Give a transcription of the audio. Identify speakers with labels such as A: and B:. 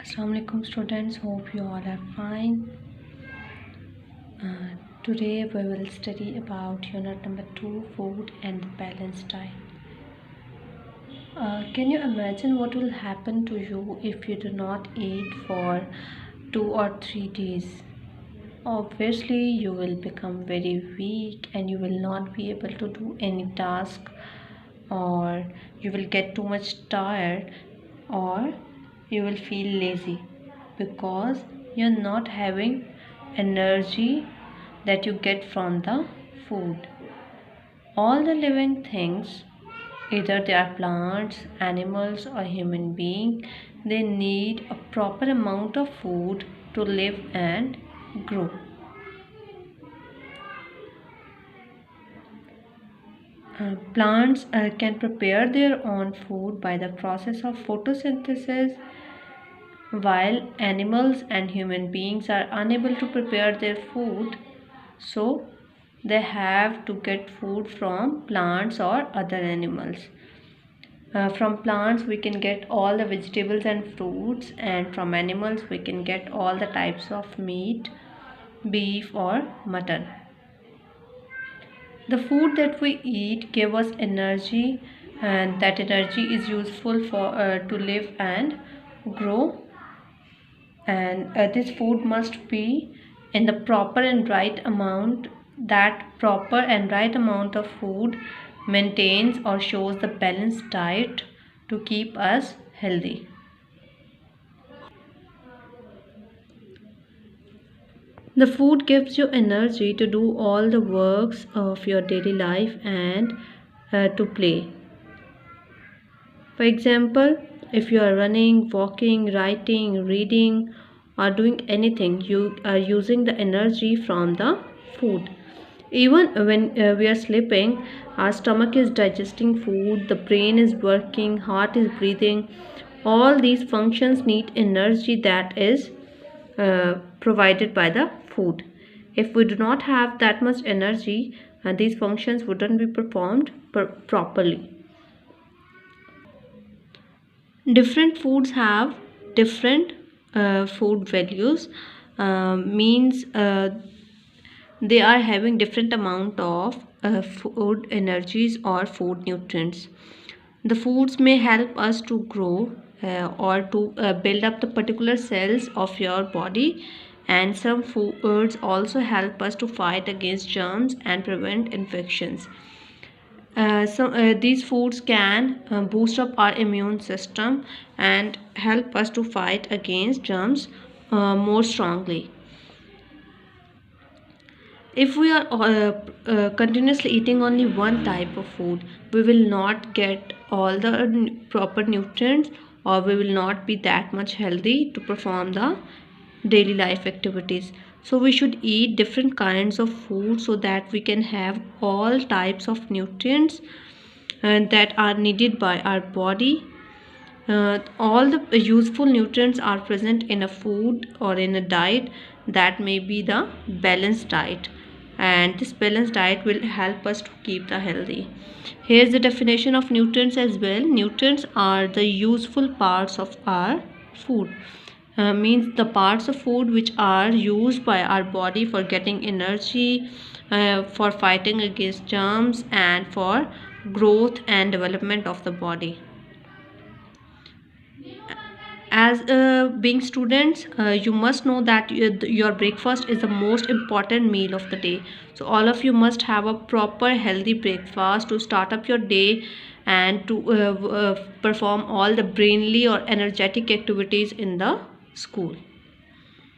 A: Assalamualaikum students, hope you all are fine. Today we will study about unit number 2, food and the balanced diet. Can you imagine what will happen to you if you do not eat for 2 or 3 days? Obviously you will become very weak and you will not be able to do any task, or you will get too much tired, or you will feel lazy because you're not having energy that you get from the food. All the living things, either they are plants, animals or human being, they need a proper amount of food to live and grow. Plants can prepare their own food by the process of photosynthesis, while animals and human beings are unable to prepare their food, so they have to get food from plants or other animals. From plants we can get all the vegetables and fruits, and from animals we can get all the types of meat, beef or mutton. The food that we eat give us energy, and that energy is useful for to live and grow. And this food must be in the proper and right amount. That proper and right amount of food maintains or shows the balanced diet to keep us healthy. The food gives you energy to do all the works of your daily life and to play. For example, if you are running, walking, writing, reading, or doing anything, you are using the energy from the food. Even when we are sleeping, our stomach is digesting food, the brain is working, heart is breathing. All these functions need energy that is provided by the food. If we do not have that much energy, these functions wouldn't be performed properly. Different foods have different food values, means they are having different amount of food energies or food nutrients. The foods may help us to grow or to build up the particular cells of your body, and some foods also help us to fight against germs and prevent infections. These foods can boost up our immune system and help us to fight against germs more strongly. If we are continuously eating only one type of food, we will not get all the proper nutrients, or we will not be that much healthy to perform the daily life activities. So we should eat different kinds of food so that we can have all types of nutrients and that are needed by our body. All the useful nutrients are present in a food or in a diet. That may be the balanced diet, and this balanced diet will help us to keep the healthy. Here's the definition of nutrients as well. Nutrients are the useful parts of our food. Means the parts of food which are used by our body for getting energy, for fighting against germs, and for growth and development of the body. As being students, you must know that your breakfast is the most important meal of the day. So all of you must have a proper healthy breakfast to start up your day and to perform all the brainly or energetic activities in the school.